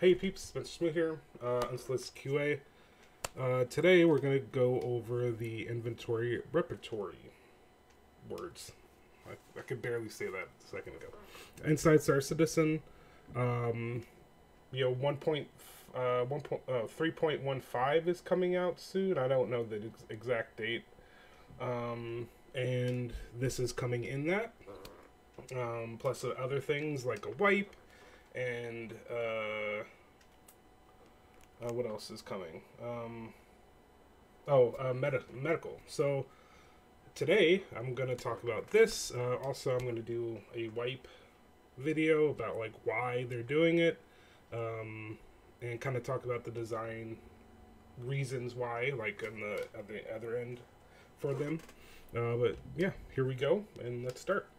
Hey peeps, Spencer Smith here, Unsolicited QA. Today we're going to go over the inventory repertory words. I could barely say that a second ago. Inside Star Citizen, 3.15 is coming out soon. I don't know the exact date. And this is coming in that. Plus other things like a wipe and what else is coming? Medical. So today I'm going to talk about this. Also, I'm going to do a wipe video about like why they're doing it, and kind of talk about the design reasons why, like on the at the other end for them. But yeah, here we go, and let's start.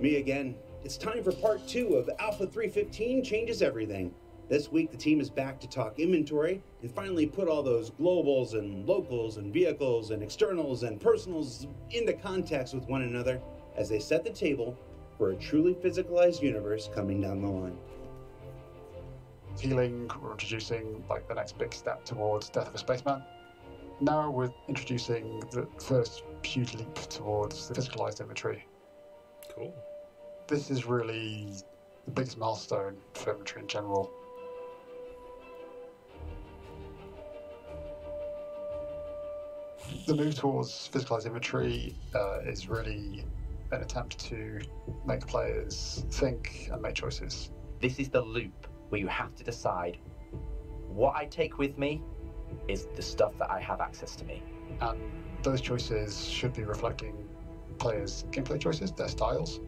Me again. It's time for part 2 of Alpha 315 Changes Everything. This week the team is back to talk inventory and finally put all those globals and locals and vehicles and externals and personals into context with one another as they set the table for a truly physicalized universe coming down the line. Healing, we're introducing like the next big step towards Death of a Spaceman. Now we're introducing the first huge leap towards the physicalized inventory. Cool. This is really the biggest milestone for inventory in general. The move towards physicalized inventory is really an attempt to make players think and make choices. This is the loop where you have to decide what I take with me is the stuff that I have access to me. And those choices should be reflecting players' gameplay choices, their styles.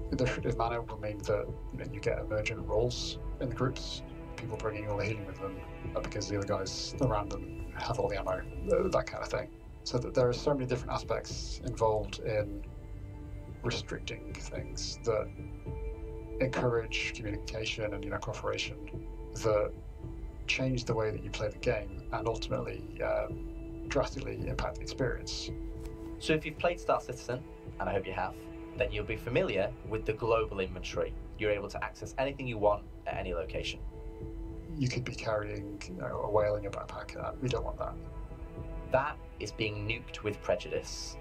The descriptive manner will mean that you get emergent roles in the groups, people bringing all the healing with them because the other guys around them have all the ammo, that kind of thing. So that there are so many different aspects involved in restricting things that encourage communication and cooperation, that change the way that you play the game and ultimately drastically impact the experience. So if you've played Star Citizen, and I hope you have, then you'll be familiar with the global inventory. You're able to access anything you want at any location. You could be carrying a whale in your backpack, and we don't want that. That is being nuked with prejudice.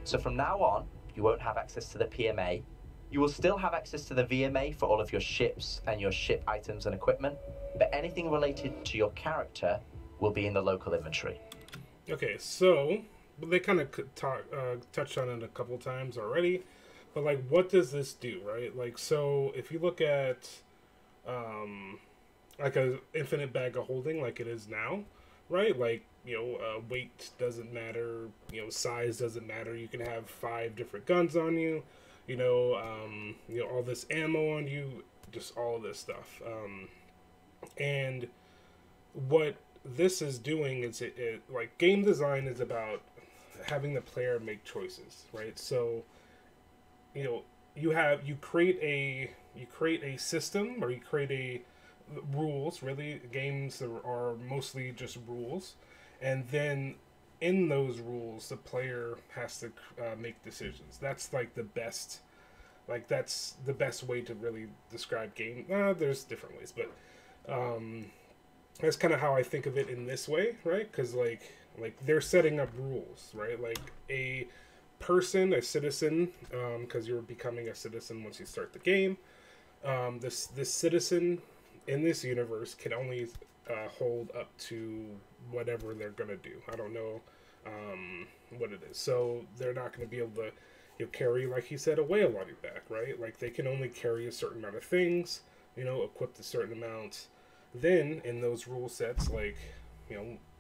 So from now on, you won't have access to the PMA. You will still have access to the VMA for all of your ships and your ship items and equipment, but anything related to your character will be in the local inventory. Okay, so they kind of touched on it a couple times already, but like, what does this do, right? Like, so if you look at like a infinite bag of holding, like it is now, right? Like, weight doesn't matter, size doesn't matter. You can have 5 different guns on you, all this ammo on you, just all of this stuff. And what this is doing is it like game design is about having the player make choices, right? So you create a system, or you create a rules. Really, games are mostly just rules, and then in those rules the player has to make decisions. That's like the best, that's the best way to really describe game. There's different ways, but that's kind of how I think of it in this way, right? Because like they're setting up rules, right? Like a person, a citizen, because you're becoming a citizen once you start the game. This citizen in this universe can only hold up to whatever they're gonna do. I don't know what it is, so they're not going to be able to carry, like he said, a whale on your back, right? Like they can only carry a certain amount of things, equipped a certain amount. Then in those rule sets, like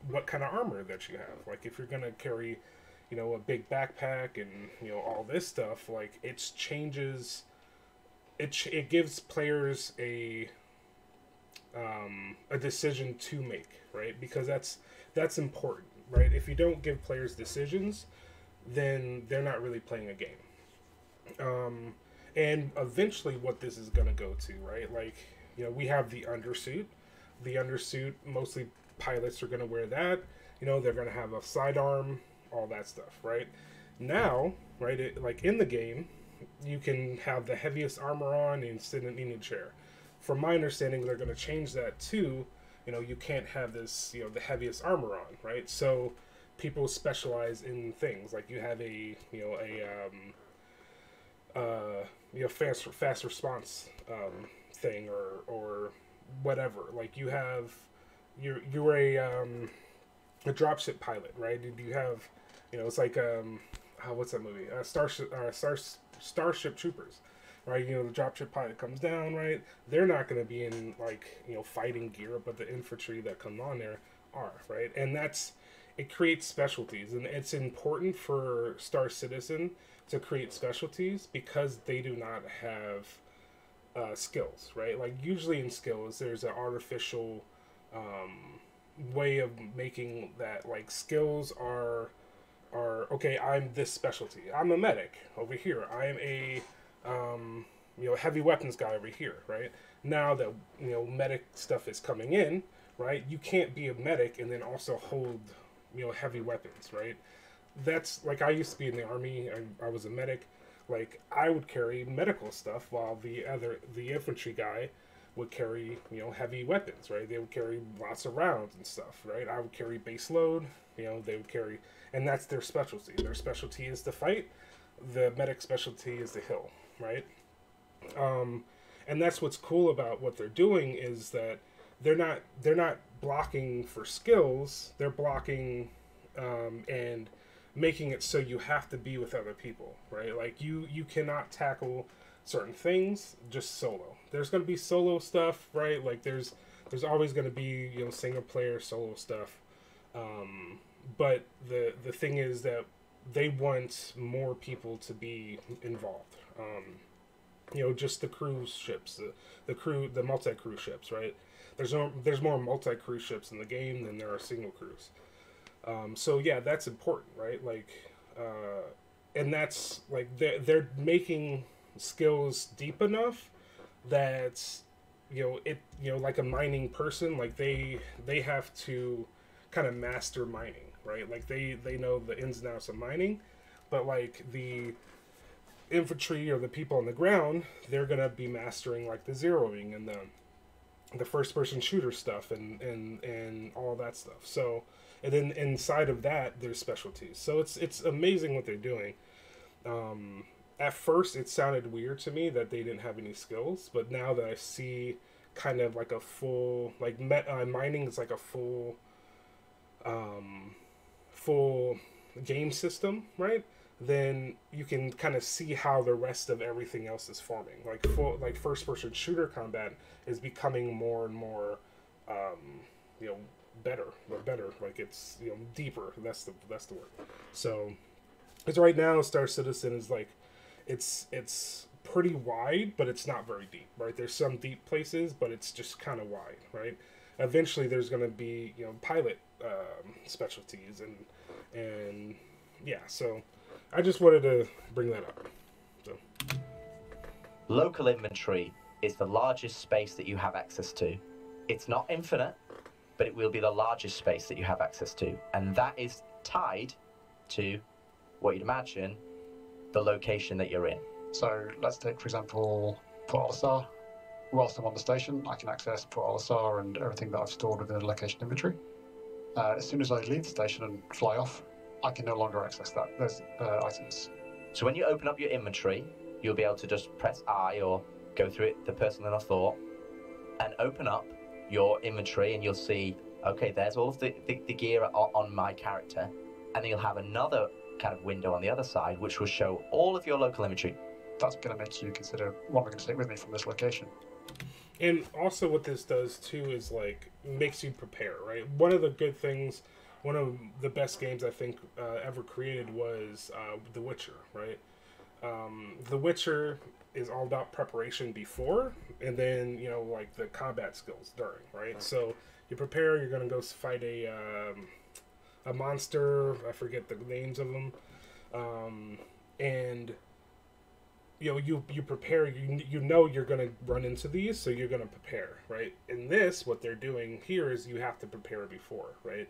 what kind of armor that you have. Like if you're going to carry a big backpack and all this stuff, like it changes. It gives players a decision to make, right? Because that's important, right? If you don't give players decisions, then they're not really playing a game. And eventually what this is going to go to, right? Like, we have the undersuit. The undersuit, mostly pilots are going to wear that. They're going to have a sidearm, all that stuff, right? Now, right, like in the game, you can have the heaviest armor on and sit in a chair. From my understanding, they're going to change that to, you can't have this, the heaviest armor on, right? So people specialize in things like you have fast response thing or whatever. Like you have you're a dropship pilot, right? You have, it's like what's that movie? Starship Troopers, right? The dropship pilot comes down, right? They're not going to be in like fighting gear, but the infantry that come on there are, right? And it creates specialties, and it's important for Star Citizen to create specialties because they do not have skills, right? Like usually in skills, there's an artificial way of making that, like skills are okay. I'm this specialty. I'm a medic over here. I am a heavy weapons guy over here, right? Now that medic stuff is coming in, right? You can't be a medic and then also hold heavy weapons, right? That's like, I used to be in the army. I was a medic. Like I would carry medical stuff while the infantry guy would carry heavy weapons, right? They would carry lots of rounds and stuff, right? I would carry base load. They would carry, and that's their specialty. Their specialty is to fight. The medic specialty is to heal, right? And that's what's cool about what they're doing is that they're not blocking for skills. They're blocking and making it so you have to be with other people, right? Like you cannot tackle certain things just solo. There's going to be solo stuff, right? Like there's always going to be single player solo stuff, but the thing is that they want more people to be involved. Just the cruise ships, the multi-cruise ships, right? There's more multi-cruise ships in the game than there are single crews. So yeah, that's important, right? Like, and that's like they're making skills deep enough that like a mining person, like they have to kind of master mining, right? Like they know the ins and outs of mining, but like the infantry or the people on the ground, they're gonna be mastering like the zeroing and the first person shooter stuff and all that stuff. So, and then inside of that there's specialties. So it's amazing what they're doing. At first it sounded weird to me that they didn't have any skills, but now that I see kind of like a full, like mining is like a full game system, right? Then you can kind of see how the rest of everything else is forming. Like first person shooter combat is becoming more and more better. Like it's deeper. That's the word. So because right now Star Citizen is like it's pretty wide, but it's not very deep, right? There's some deep places, but it's just kind of wide, right? Eventually there's going to be pilot specialties and yeah. So I just wanted to bring that up. So local inventory is the largest space that you have access to. It's not infinite, but it will be the largest space that you have access to, and that is tied to what you'd imagine the location that you're in. So let's take, for example, Port Olisar. Whilst I'm on the station, I can access Port Olisar and everything that I've stored within the location inventory. As soon as I leave the station and fly off, I can no longer access those items. So when you open up your inventory, you'll be able to just press I or go through it, the personal inner thought, and open up your inventory, and you'll see, okay, there's all of the gear on my character, and then you'll have another kind of window on the other side which will show all of your local inventory. That's going to make you consider what I'm going to take with me from this location. And also what this does too is like makes you prepare, right? One of the good things, one of the best games I think ever created was The Witcher, right? The Witcher is all about preparation before, and then like the combat skills during, right? So you prepare, you're gonna go fight a monster. I forget the names of them, and you prepare. You're gonna run into these, so you're gonna prepare, right? In this, what they're doing here is you have to prepare before, right?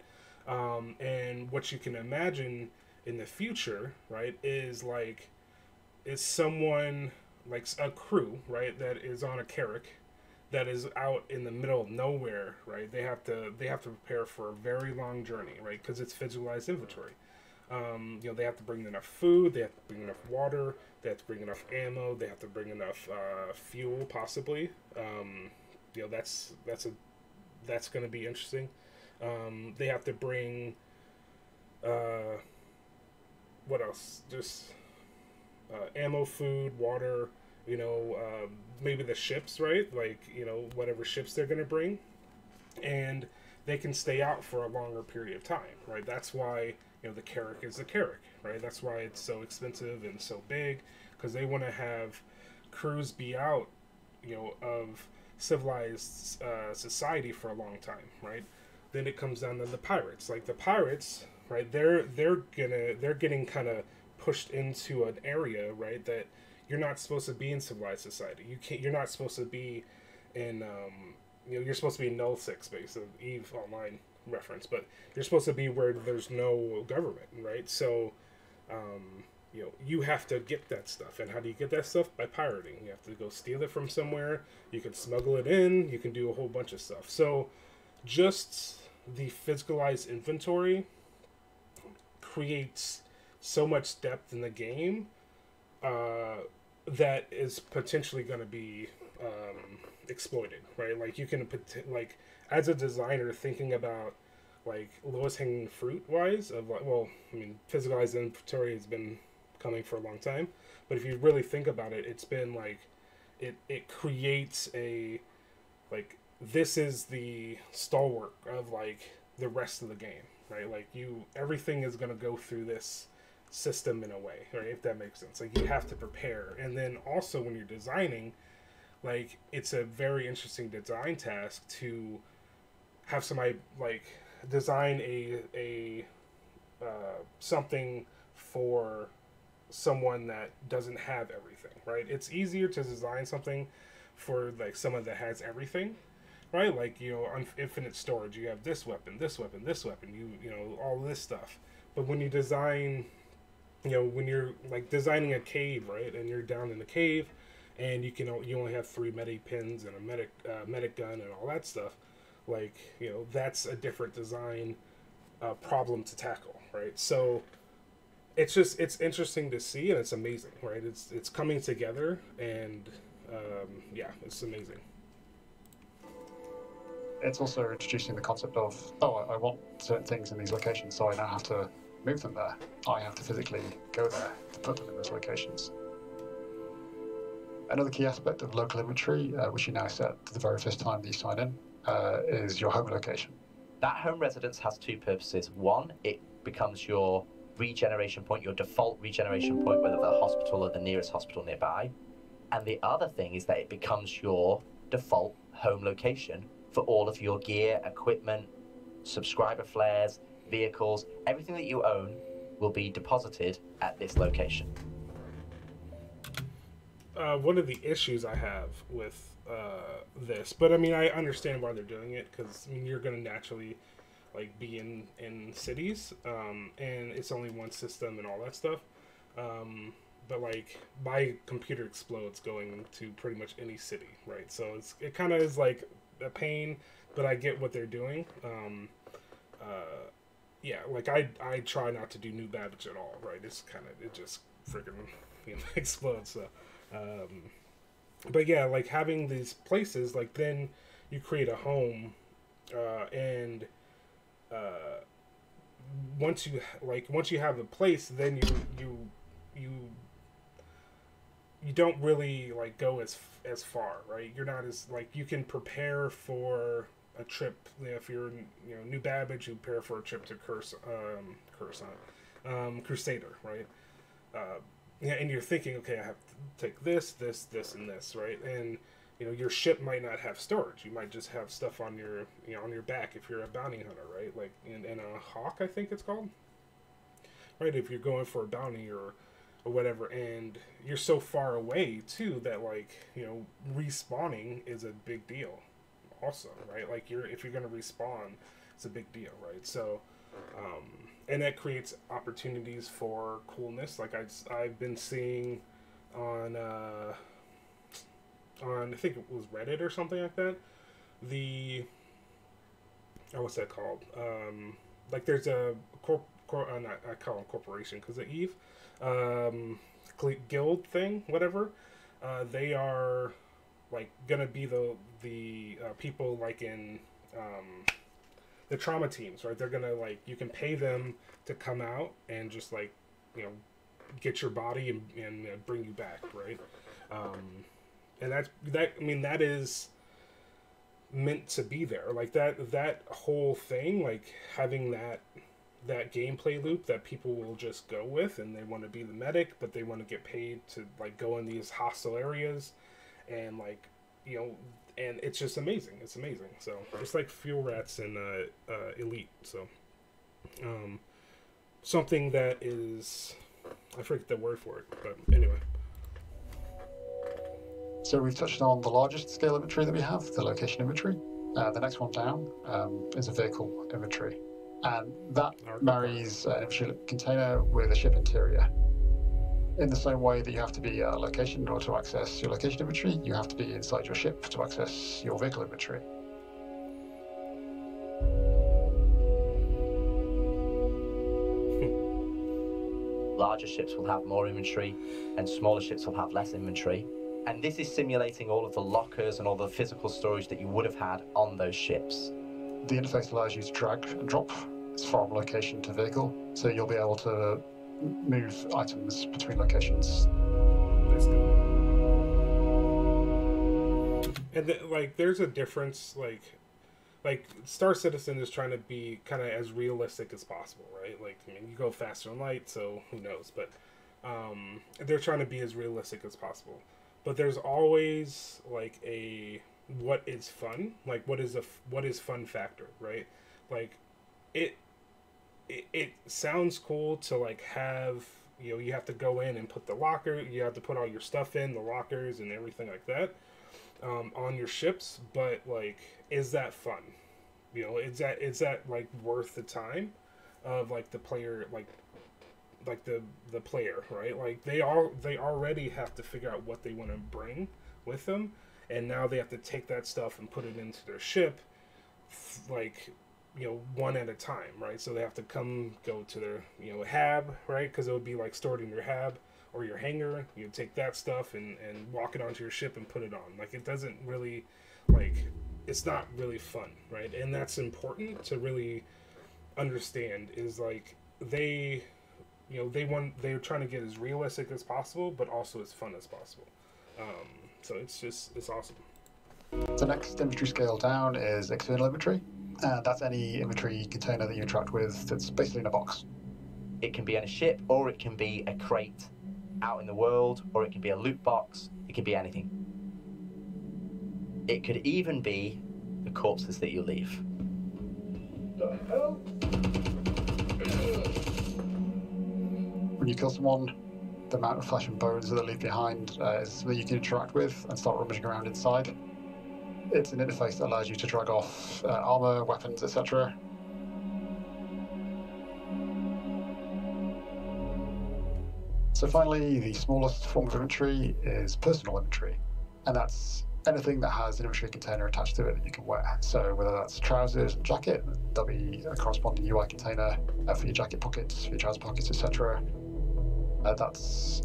And what you can imagine in the future, right, is like is someone like a crew, right, that is on a carrack that is out in the middle of nowhere, right? They have to prepare for a very long journey, right? Because it's visualized inventory. They have to bring enough food, they have to bring enough water, they have to bring enough ammo, they have to bring enough fuel, possibly. That's going to be interesting. They have to bring what else? Just ammo, food, water. Maybe the ships, right? Like whatever ships they're going to bring, and they can stay out for a longer period of time, right? That's why the carrack is the carrack, right? That's why it's so expensive and so big, because they want to have crews be out, of civilized society for a long time, right? Then it comes down to the pirates. Like the pirates, right? They're getting kind of pushed into an area, right? That you're not supposed to be in civilized society. You're not supposed to be in. You're supposed to be in Null Six space of Eve Online reference, but you're supposed to be where there's no government, right? So, you have to get that stuff. And how do you get that stuff? By pirating. You have to go steal it from somewhere. You can smuggle it in. You can do a whole bunch of stuff. So, just the physicalized inventory creates so much depth in the game that is potentially going to be exploited, right? Like you can as a designer thinking about like lowest hanging fruit wise of like, well, I mean, physicalized inventory has been coming for a long time, but if you really think about it, it's been like it creates a like this is the stalwart of like the rest of the game, right? Like everything is going to go through this system in a way, right? If that makes sense. Like you have to prepare, and then also when you're designing, like it's a very interesting design task to have somebody like design a something for someone that doesn't have everything, right? It's easier to design something for like someone that has everything, right? Like on infinite storage, you have this weapon, this weapon, this weapon, all this stuff. But when you design, when you're like designing a cave, right, and you're down in the cave, and you only have 3 medic pins and a medic gun and all that stuff, like that's a different design problem to tackle, right? So it's interesting to see, and it's amazing, right? It's coming together, and it's amazing. It's also introducing the concept of, I want certain things in these locations, so I now have to move them there. I have to physically go there to put them in those locations. Another key aspect of local inventory, which you now set the very first time that you sign in, is your home location. That home residence has 2 purposes. One, it becomes your regeneration point, your default regeneration point, whether the hospital or the nearest hospital nearby. And the other thing is that it becomes your default home location for all of your gear, equipment, subscriber flares, vehicles, everything that you own will be deposited at this location. One of the issues I have with this, but I mean, I understand why they're doing it, because I mean, you're going to naturally like be in cities, and it's only one system and all that stuff. But like my computer explodes going to pretty much any city, right? So it kind of is like a pain, but I get what they're doing. Like I try not to do New Babbage at all, right? It just freaking explodes. So, but yeah, like having these places, like then you create a home, and once you have a place, then you don't really like go as far, right? You're not as like, you can prepare for a trip. If you're New Babbage, you prepare for a trip to Crusader, right? And you're thinking, okay, I have to take this, and this, right? And your ship might not have storage. You might just have stuff on your on your back if you're a bounty hunter, right? Like in a hawk, I think it's called, right? If you're going for a bounty or whatever, and you're so far away too that like respawning is a big deal also, right? Like if you're gonna respawn, it's a big deal, right? So and that creates opportunities for coolness. Like I've been seeing on I think it was Reddit or something like that. What's that called? Like there's a I call them corporation because of Eve, guild thing, whatever. They are like gonna be the people like in the trauma teams, right? They're gonna like you can pay them to come out and just like get your body and bring you back, right? And that is meant to be there, like that whole thing, like having that gameplay loop that people will just go with, and they want to be the medic, but they want to get paid to like go in these hostile areas, and like and it's just amazing. It's amazing. So it's like Fuel Rats and Elite. So something that is, I forget the word for it, but anyway. So we've touched on the largest scale inventory that we have, the location inventory. The next one down is a vehicle inventory. And that marries an inventory container with a ship interior. In the same way that you have to be a location in order to access your location inventory, you have to be inside your ship to access your vehicle inventory. Larger ships will have more inventory, and smaller ships will have less inventory. And this is simulating all of the lockers and all the physical storage that you would have had on those ships. The interface allows you to drag and drop from location to vehicle, so you'll be able to move items between locations. And like, there's a difference. Like Star Citizen is trying to be kind of as realistic as possible, right? Like, I mean, you go faster than light, so who knows? But they're trying to be as realistic as possible. But there's always like what is fun, like what is fun factor, right? Like it sounds cool to like have, you have to go in and put the locker, you have to put all your stuff in the lockers and everything like that on your ships, but like, is that fun? Is that like worth the time of like the player, like the player, right? Like they already have to figure out what they want to bring with them, and now they have to take that stuff and put it into their ship, like one at a time, right? So they have to go to their hab, right? Because it would be like stored in your hab or your hangar. You take that stuff and walk it onto your ship and put it on. Like, it doesn't really, like, it's not really fun, right? And that's important to really understand, is like they're trying to get as realistic as possible, but also as fun as possible. So it's awesome. The next inventory scale down is external inventory. That's any inventory container that you interact with that's basically in a box. It can be in a ship, or it can be a crate out in the world, or it can be a loot box. It can be anything. It could even be the corpses that you leave. The hell? When you kill someone, the amount of flesh and bones that they leave behind is something you can interact with and start rummaging around inside. It's an interface that allows you to drag off armor, weapons, etc. So finally, the smallest form of inventory is personal inventory, and that's anything that has an inventory container attached to it that you can wear. So whether that's trousers and jacket, there'll be a corresponding UI container for your jacket pockets, for your trouser pockets, etc. That's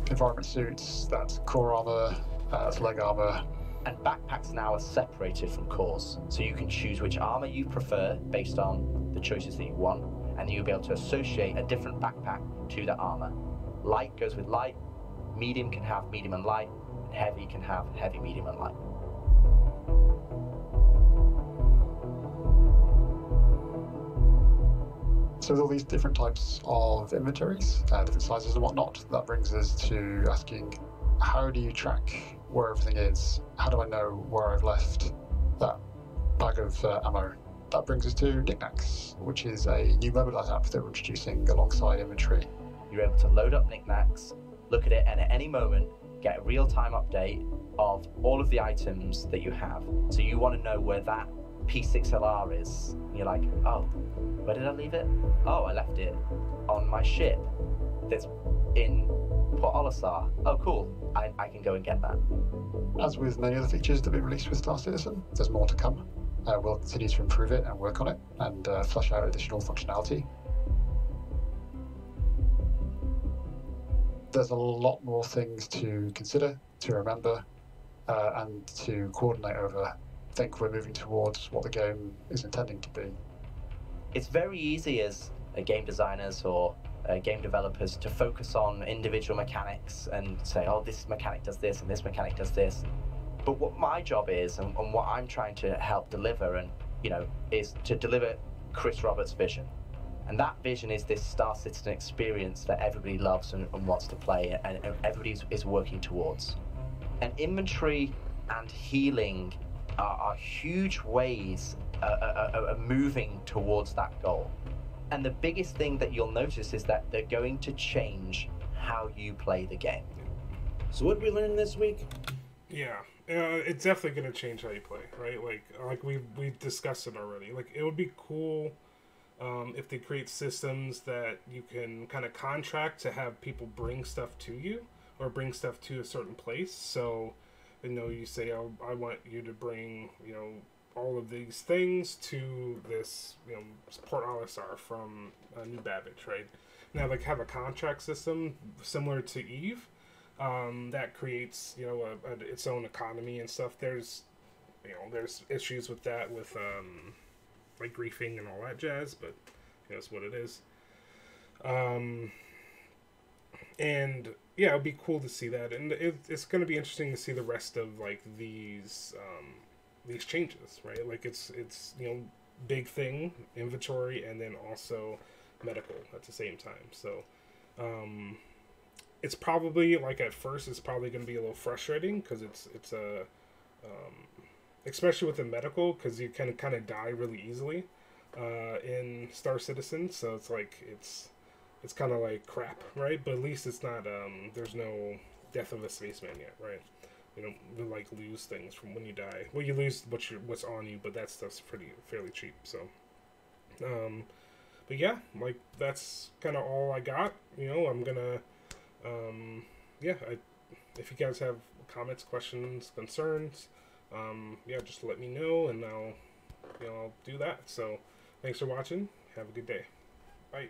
environment suits, that's core armor, that's leg armor. And backpacks now are separated from cores, so you can choose which armor you prefer based on the choices that you want, and you'll be able to associate a different backpack to that armor. Light goes with light, medium can have medium and light, and heavy can have heavy, medium, and light. So with all these different types of inventories, different sizes and whatnot, that brings us to asking, how do you track where everything is? How do I know where I've left that bag of ammo? That brings us to Knickknacks, which is a new mobile app that we're introducing alongside inventory. You're able to load up Knickknacks, look at it, and at any moment get a real-time update of all of the items that you have. So you want to know where that P6LR is. And you're like, oh, where did I leave it? Oh, I left it on my ship that's in Port Olisar. Oh, cool. I can go and get that. As with many other features that we released with Star Citizen, there's more to come. We'll continue to improve it and work on it and flesh out additional functionality. There's a lot more things to consider, to remember, and to coordinate over. I think we're moving towards what the game is intending to be. It's very easy as game designers or game developers to focus on individual mechanics and say, oh, this mechanic does this and this mechanic does this. But what my job is and what I'm trying to help deliver and, is to deliver Chris Roberts' vision. And that vision is this Star Citizen experience that everybody loves and wants to play and everybody is working towards. And inventory and healing are huge ways of moving towards that goal. And the biggest thing that you'll notice is that they're going to change how you play the game. So what did we learn this week? Yeah, it's definitely going to change how you play, right? Like we've discussed it already. Like, it would be cool if they create systems that you can kind of contract to have people bring stuff to you or bring stuff to a certain place. So, you say, oh, I want you to bring, all of these things to this, Port Olisar from New Babbage, right? Now, like, have a contract system similar to Eve that creates, its own economy and stuff. There's issues with that, with like griefing and all that jazz, but it's what it is. And yeah, it'd be cool to see that, and it's going to be interesting to see the rest of like these changes, right? Like it's big thing, inventory, and then also medical at the same time. So it's probably, like, at first it's probably going to be a little frustrating because it's a especially with the medical, because you can kind of die really easily in Star Citizen. So it's like it's kind of like crap, right? But at least it's not there's no death of a spaceman yet, right? You don't like lose things from when you die. Well, you lose what's on you, but that stuff's fairly cheap. So, but yeah, like, that's kind of all I got. I'm gonna, if you guys have comments, questions, concerns, just let me know, and I'll do that. So, thanks for watching. Have a good day. Bye.